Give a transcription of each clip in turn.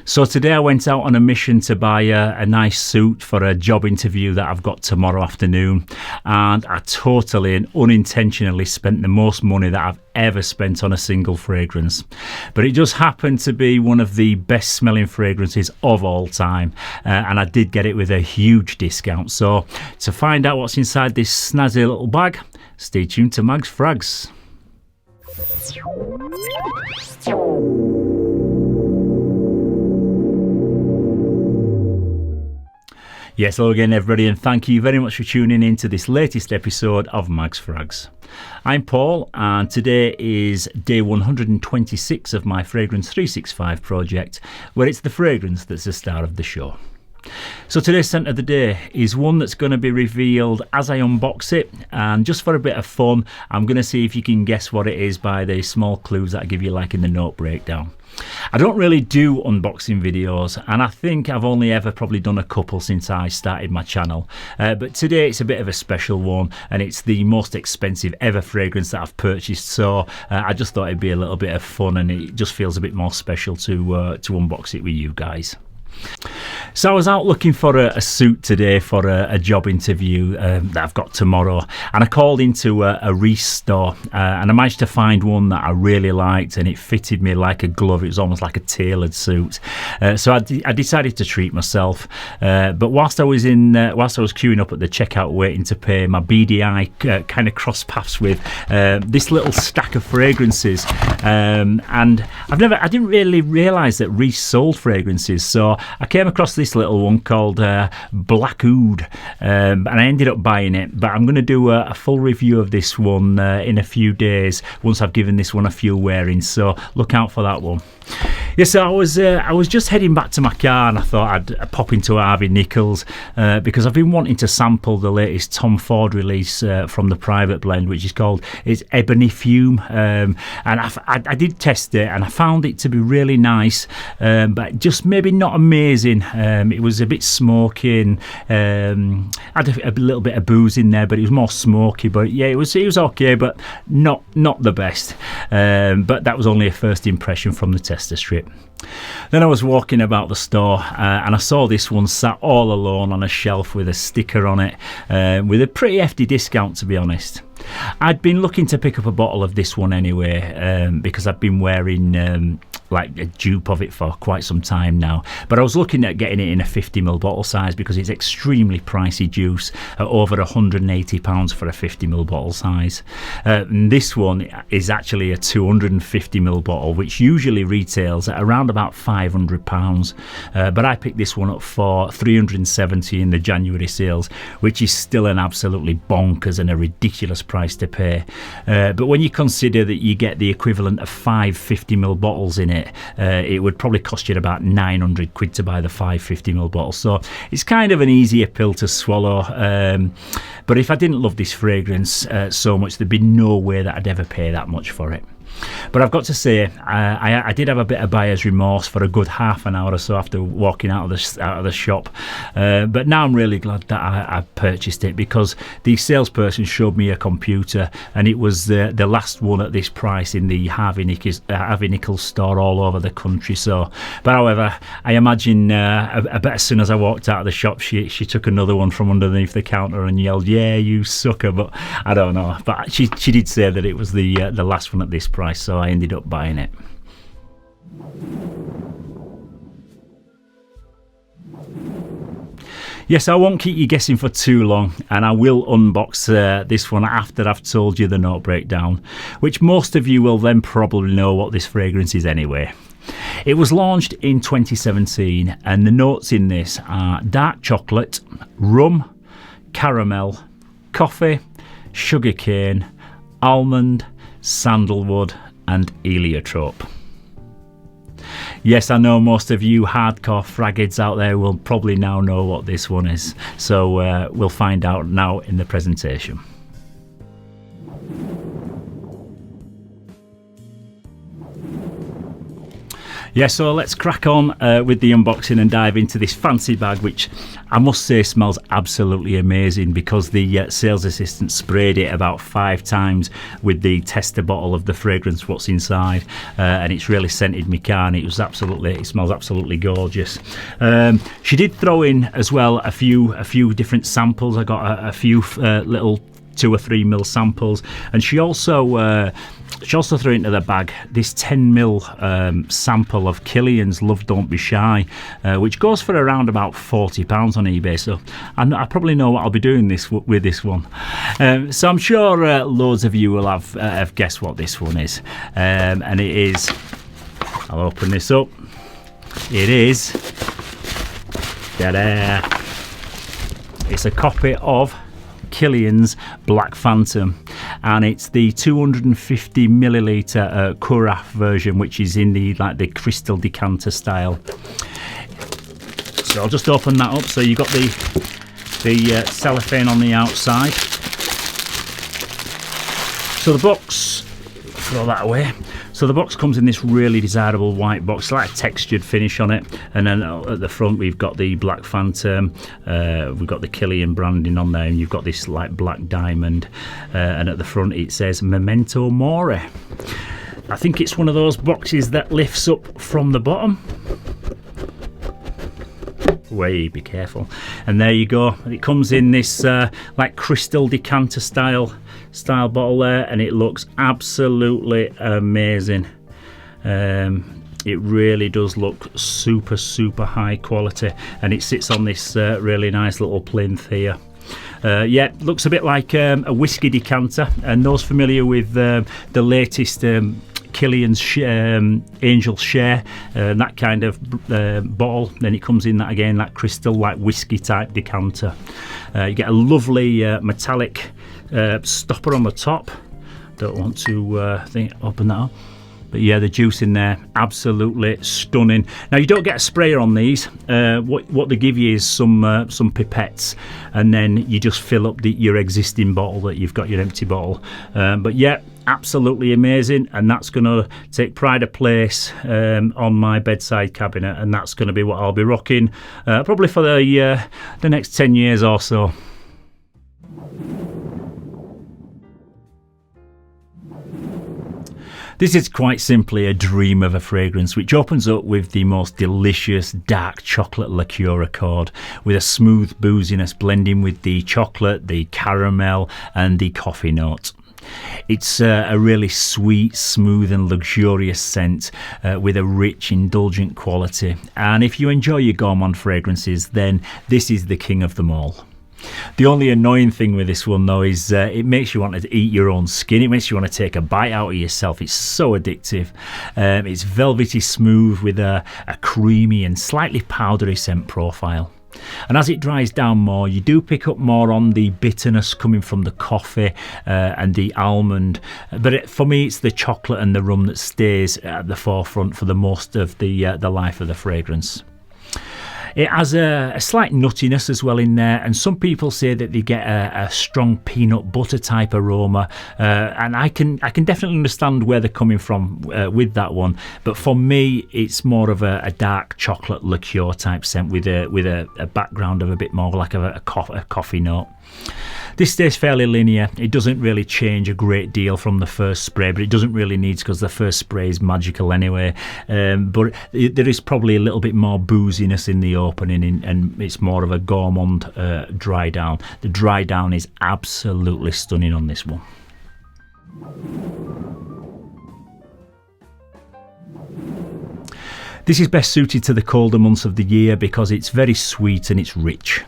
So today I went out on a mission to buy a nice suit for a job interview that I've got tomorrow afternoon, and I totally and unintentionally spent the most money that I've ever spent on a single fragrance. But it just happened to be one of the best smelling fragrances of all time, and I did get it with a huge discount. So to find out what's inside this snazzy little bag, stay tuned to Mag's Frags. Yes, hello again everybody, and thank you very much for tuning in to this latest episode of Mag's Frags. I'm Paul, and today is day 126 of my Fragrance 365 project, where it's the fragrance that's the star of the show. So today's scent of the day is one that's going to be revealed as I unbox it, and just for a bit of fun, I'm going to see if you can guess what it is by the small clues that I give you like in the note breakdown. I don't really do unboxing videos, and I think I've only ever probably done a couple since I started my channel, but today it's a bit of a special one, and it's the most expensive ever fragrance that I've purchased, so I just thought it'd be a little bit of fun, and it just feels a bit more special to unbox it with you guys. So I was out looking for a suit today for a job interview that I've got tomorrow, and I called into a Reese store, and I managed to find one that I really liked, and it fitted me like a glove. It was almost like a tailored suit, so I decided to treat myself, but whilst I was queuing up at the checkout waiting to pay, my beady eye kind of crossed paths with this little stack of fragrances, and I didn't really realise that Reese sold fragrances, so I came across this little one called Black Oud, and I ended up buying it, but I'm going to do a full review of this one in a few days once I've given this one a few wearings, so look out for that one. Yeah, so I was just heading back to my car, and I thought I'd pop into Harvey Nichols because I've been wanting to sample the latest Tom Ford release from the Private Blend, which is called Ebony Fume, and I did test it, and I found it to be really nice, but just maybe not amazing. It was a bit smoky, and had a little bit of booze in there, but it was more smoky. But yeah, it was okay, but not the best. But that was only a first impression from the tester strip. Then I was walking about the store, and I saw this one sat all alone on a shelf with a sticker on it, with a pretty hefty discount, to be honest. I'd been looking to pick up a bottle of this one anyway, because I've been wearing like a dupe of it for quite some time now, but I was looking at getting it in a 50ml bottle size because it's extremely pricey juice, at over £180 for a 50ml bottle size. This one is actually a 250ml bottle, which usually retails at around about £500, but I picked this one up for £370 in the January sales, which is still an absolutely bonkers and a ridiculous price to pay, but when you consider that you get the equivalent of 5 50ml bottles in it, it would probably cost you about 900 quid to buy the 550ml bottle, so it's kind of an easier pill to swallow, but if I didn't love this fragrance so much, there'd be no way that I'd ever pay that much for it. But I've got to say, I did have a bit of buyer's remorse for a good half an hour or so after walking out of the shop. But now I'm really glad that I purchased it, because the salesperson showed me a computer, and it was the last one at this price in the Harvey Nichols store all over the country. So, but however, I imagine a bit as soon as I walked out of the shop, she took another one from underneath the counter and yelled, "Yeah, you sucker!" But I don't know. But she did say that it was the last one at this price, so I ended up buying it. Yes, I won't keep you guessing for too long, and I will unbox this one after I've told you the note breakdown, which most of you will then probably know what this fragrance is anyway. It was launched in 2017, and the notes in this are dark chocolate, rum, caramel, coffee, sugarcane, almond, sandalwood and heliotrope. Yes, I know most of you hardcore fragheads out there will probably now know what this one is, so we'll find out now in the presentation. Yeah, so let's crack on with the unboxing and dive into this fancy bag, which I must say smells absolutely amazing, because the sales assistant sprayed it about 5 times with the tester bottle of the fragrance what's inside, and it's really scented my car, and it smells absolutely gorgeous. She did throw in as well a few different samples. I got a few little 2 or 3 ml samples, and she also threw into the bag this 10 ml sample of Kilian's Love Don't Be Shy, which goes for around about £40 on eBay. So I probably know what I'll be doing with this one. So I'm sure loads of you will have guessed what this one is, and it is. I'll open this up. It is. Ta-da! It's a copy of Kilian's Black Phantom, and it's the 250 milliliter Carafe version, which is in the crystal decanter style. So I'll just open that up. So you've got the cellophane on the outside. So the box, throw that away. So the box comes in this really desirable white box, like a textured finish on it, and then at the front we've got the Black Phantom, we've got the Kilian branding on there, and you've got this like black diamond, and at the front it says Memento Mori. I think it's one of those boxes that lifts up from the bottom. Way, be careful. And there you go. It comes in this like crystal decanter style bottle there, and it looks absolutely amazing. It really does look super high quality, and it sits on this really nice little plinth here. Yeah, looks a bit like a whiskey decanter, and those familiar with the latest Kilian's Angel Share, that kind of bottle, then it comes in that crystal like whiskey type decanter. You get a lovely metallic stopper on the top. Don't want to open that up, but yeah, the juice in there, absolutely stunning. Now you don't get a sprayer on these. What they give you is some pipettes, and then you just fill up your existing bottle that you've got, your empty bottle. But yeah, absolutely amazing, and that's going to take pride of place on my bedside cabinet, and that's going to be what I'll be rocking probably for the next 10 years or so. This is quite simply a dream of a fragrance, which opens up with the most delicious dark chocolate liqueur accord, with a smooth booziness blending with the chocolate, the caramel and the coffee note. It's a really sweet, smooth and luxurious scent with a rich, indulgent quality. And if you enjoy your gourmand fragrances, then this is the king of them all. The only annoying thing with this one though is it makes you want to eat your own skin. It makes you want to take a bite out of yourself. It's so addictive. It's velvety smooth with a creamy and slightly powdery scent profile. And as it dries down more, you do pick up more on the bitterness coming from the coffee and the almond. But for me, it's the chocolate and the rum that stays at the forefront for the most of the life of the fragrance. It has a slight nuttiness as well in there, and some people say that they get a strong peanut butter type aroma, and I can definitely understand where they're coming from with that one. But for me, it's more of a dark chocolate liqueur type scent with a background of a bit more like a coffee note. This stays fairly linear. It doesn't really change a great deal from the first spray, but it doesn't really need to, because the first spray is magical anyway. But there is probably a little bit more booziness in the opening, and it's more of a gourmand dry down. The dry down is absolutely stunning on this one. This is best suited to the colder months of the year because it's very sweet and it's rich.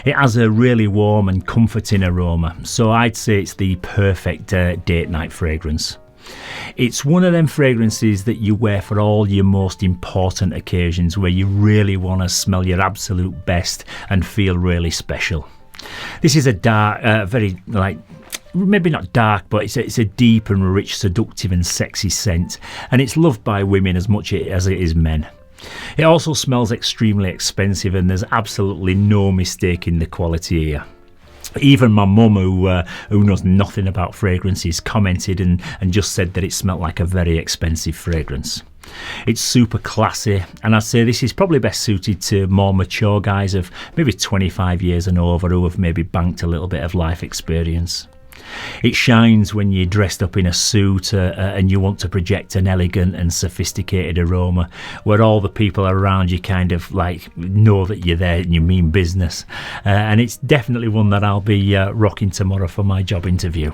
It has a really warm and comforting aroma, so I'd say it's the perfect date night fragrance. It's one of them fragrances that you wear for all your most important occasions, where you really want to smell your absolute best and feel really special. This is a dark, very maybe not dark, but it's a deep and rich, seductive and sexy scent, and it's loved by women as much as it is men. It also smells extremely expensive, and there's absolutely no mistaking the quality here. Even my mum, who knows nothing about fragrances, commented and just said that it smelled like a very expensive fragrance. It's super classy, and I'd say this is probably best suited to more mature guys of maybe 25 years and over who have maybe banked a little bit of life experience. It shines when you're dressed up in a suit and you want to project an elegant and sophisticated aroma where all the people around you kind of like know that you're there and you mean business. And it's definitely one that I'll be rocking tomorrow for my job interview.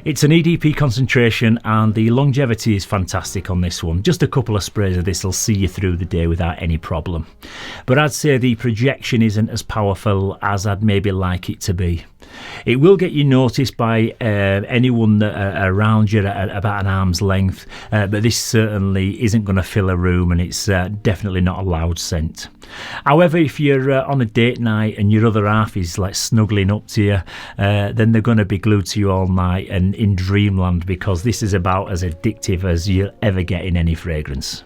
It's an EDP concentration and the longevity is fantastic on this one. Just a couple of sprays of this will see you through the day without any problem. But I'd say the projection isn't as powerful as I'd maybe like it to be. It will get you noticed by anyone that around you at about an arm's length, but this certainly isn't going to fill a room, and it's definitely not a loud scent. However, if you're on a date night and your other half is like snuggling up to you, then they're going to be glued to you all night and in dreamland, because this is about as addictive as you'll ever get in any fragrance.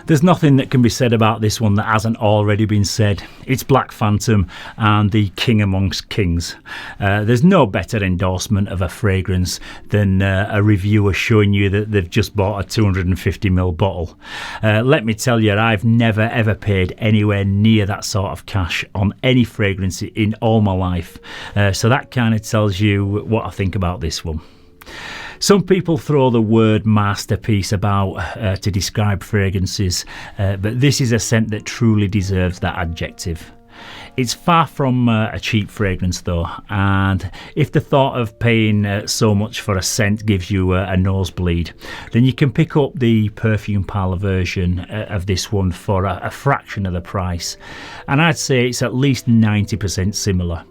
There's nothing that can be said about this one that hasn't already been said. It's Black Phantom and the king amongst kings. There's no better endorsement of a fragrance than a reviewer showing you that they've just bought a 250ml bottle. Let me tell you, I've never ever paid anywhere near that sort of cash on any fragrance in all my life. So that kind of tells you what I think about this one. Some people throw the word masterpiece about to describe fragrances, but this is a scent that truly deserves that adjective. It's far from a cheap fragrance though, and if the thought of paying so much for a scent gives you a nosebleed, then you can pick up the perfume parlour version of this one for a fraction of the price, and I'd say it's at least 90% similar.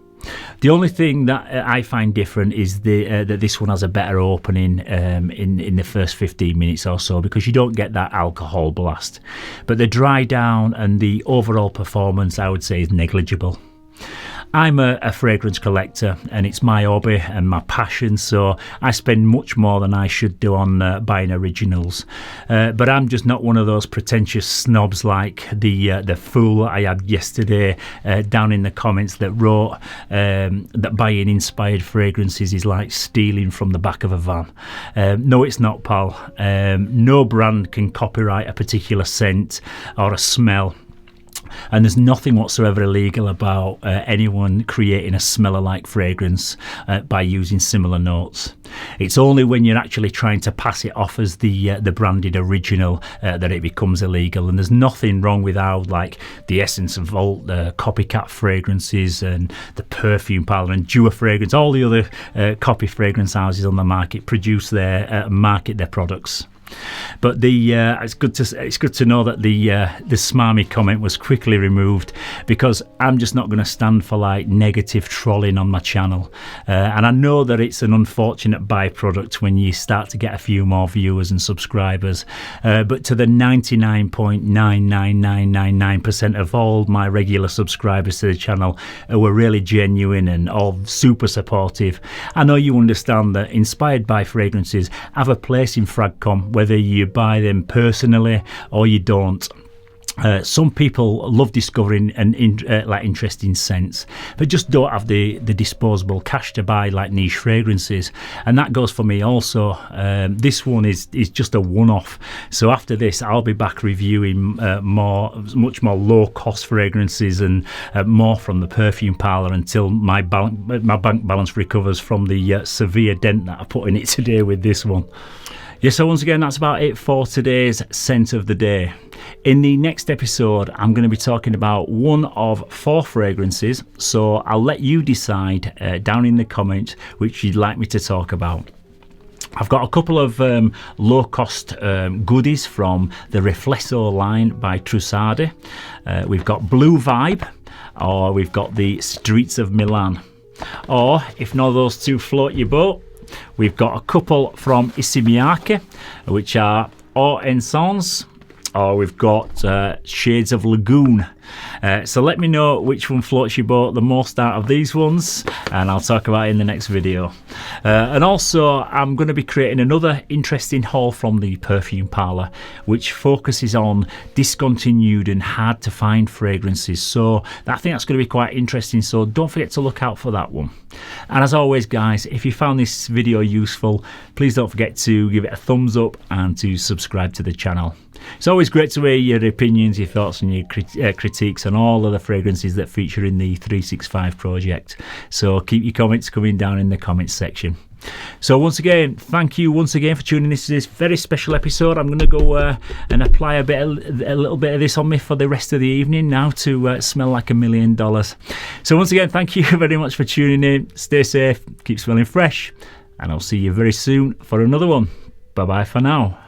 The only thing that I find different is that this one has a better opening in the first 15 minutes or so, because you don't get that alcohol blast. But the dry down and the overall performance, I would say, is negligible. I'm a fragrance collector, and it's my hobby and my passion, so I spend much more than I should do on buying originals. But I'm just not one of those pretentious snobs like the fool I had yesterday down in the comments that wrote that buying inspired fragrances is like stealing from the back of a van. No, it's not, pal. No brand can copyright a particular scent or a smell. And there's nothing whatsoever illegal about anyone creating a smell-alike fragrance by using similar notes. It's only when you're actually trying to pass it off as the branded original that it becomes illegal. And there's nothing wrong with how, like, the ESSENTUAL, the copycat fragrances and the perfume parlour and Dua fragrance, all the other copy fragrance houses on the market produce market their products. But it's good to know that the smarmy comment was quickly removed, because I'm just not going to stand for like negative trolling on my channel, and I know that it's an unfortunate byproduct when you start to get a few more viewers and subscribers, but to the 99.99999% of all my regular subscribers to the channel who are really genuine and all super supportive, I know you understand that Inspired by Fragrances have a place in Fragcom, whether you buy them personally or you don't. Some people love discovering like interesting scents, but just don't have the disposable cash to buy like niche fragrances, and that goes for me also. This one is just a one-off, so after this I'll be back reviewing much more low-cost fragrances and more from the perfume parlour until my bank balance recovers from the severe dent that I put in it today with this one. Yeah, so once again, that's about it for today's Scent of the Day. In the next episode, I'm going to be talking about one of 4 fragrances, so I'll let you decide down in the comments which you'd like me to talk about. I've got a couple of low-cost goodies from the Riflesso line by Trussardi. We've got Blue Vibe, or we've got the Streets of Milan. Or, if none of those two float your boat, we've got a couple from Issey-Miyake, which are Eau Essence, or we've got Shades of Lagoon. So let me know which one floats your boat the most out of these ones, and I'll talk about it in the next video. And also, I'm going to be creating another interesting haul from the Perfume Parlour, which focuses on discontinued and hard to find fragrances. So I think that's going to be quite interesting, so don't forget to look out for that one. And as always guys, if you found this video useful, please don't forget to give it a thumbs up and to subscribe to the channel. It's always great to hear your opinions, your thoughts and your critiques on all of the fragrances that feature in the 365 project. So keep your comments coming down in the comments section. So once again, thank you once again for tuning in to this very special episode. I'm going to go and apply a little bit of this on me for the rest of the evening now to smell like $1 million. So once again, thank you very much for tuning in. Stay safe, keep smelling fresh, and I'll see you very soon for another one. Bye bye for now.